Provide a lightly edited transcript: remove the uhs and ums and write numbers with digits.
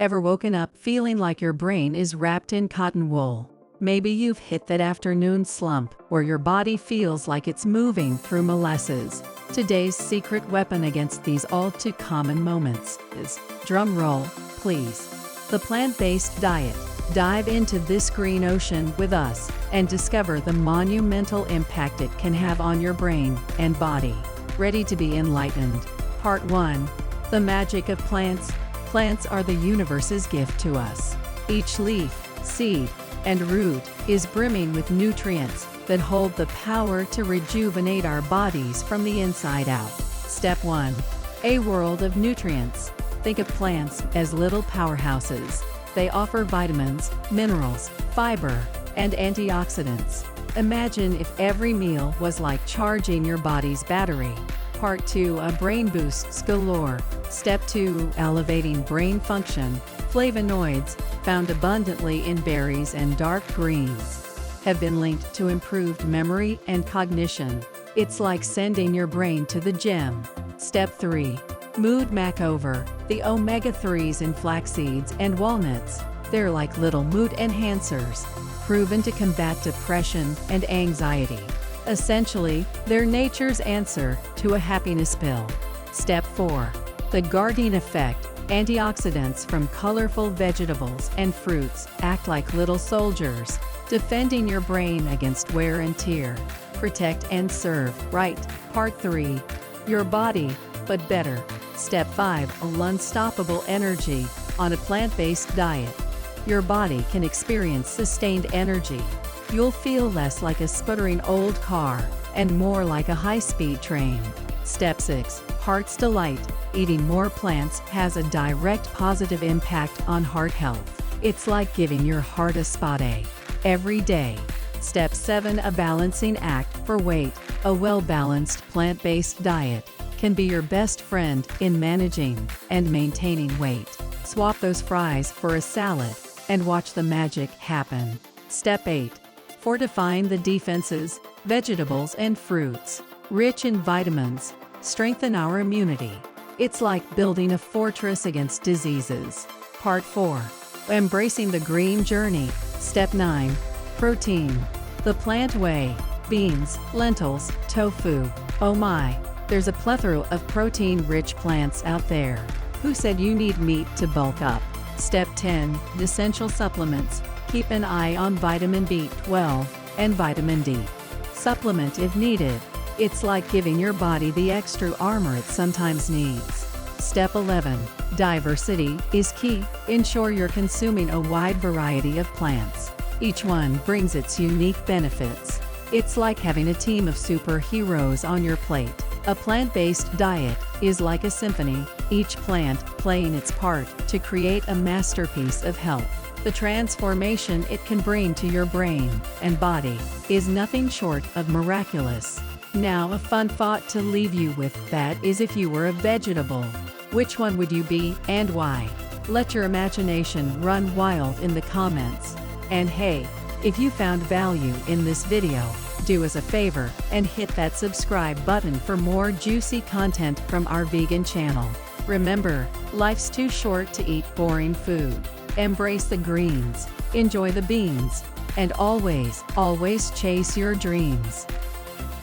Ever woken up feeling like your brain is wrapped in cotton wool? Maybe you've hit that afternoon slump where your body feels like it's moving through molasses. Today's secret weapon against these all too common moments is, drum roll, please, the plant-based diet. Dive into this green ocean with us and discover the monumental impact it can have on your brain and body. Ready to be enlightened? Part 1. The magic of plants. Plants are the universe's gift to us. Each leaf, seed, and root is brimming with nutrients that hold the power to rejuvenate our bodies from the inside out. Step 1. A world of nutrients. Think of plants as little powerhouses. They offer vitamins, minerals, fiber, and antioxidants. Imagine if every meal was like charging your body's battery. Part 2. A brain boosts galore. Step 2. Elevating brain function. Flavonoids, found abundantly in berries and dark greens, have been linked to improved memory and cognition. It's like sending your brain to the gym. Step 3. Mood makeover. The omega-3s in flax seeds and walnuts. They're like little mood enhancers, proven to combat depression and anxiety. Essentially, they're nature's answer to a happiness pill. Step 4. The gardening effect. Antioxidants from colorful vegetables and fruits act like little soldiers, defending your brain against wear and tear. Protect and serve right. Part 3. Your body, but better. Step 5. Unstoppable energy. On a plant-based diet, your body can experience sustained energy. You'll feel less like a sputtering old car and more like a high-speed train. Step 6. Heart's delight. Eating more plants has a direct positive impact on heart health. It's like giving your heart a spa day every day. Step 7. A balancing act for weight. A well-balanced plant-based diet can be your best friend in managing and maintaining weight. Swap those fries for a salad and watch the magic happen. Step 8. Fortifying the defenses. Vegetables and fruits, rich in vitamins, strengthen our immunity. It's like building a fortress against diseases. Part 4. Embracing the green journey. Step 9. Protein. The plant way. Beans, lentils, tofu. Oh my, there's a plethora of protein-rich plants out there. Who said you need meat to bulk up? Step 10. Essential supplements. Keep an eye on vitamin B12 and vitamin D. Supplement if needed. It's like giving your body the extra armor it sometimes needs. Step 11. Diversity is key. Ensure you're consuming a wide variety of plants. Each one brings its unique benefits. It's like having a team of superheroes on your plate. A plant-based diet is like a symphony, each plant playing its part to create a masterpiece of health. The transformation it can bring to your brain and body is nothing short of miraculous. Now a fun thought to leave you with, that is, if you were a vegetable, which one would you be and why? Let your imagination run wild in the comments. And hey, if you found value in this video, do us a favor and hit that subscribe button for more juicy content from our vegan channel. Remember, life's too short to eat boring food. Embrace the greens, enjoy the beans, and always, always chase your dreams.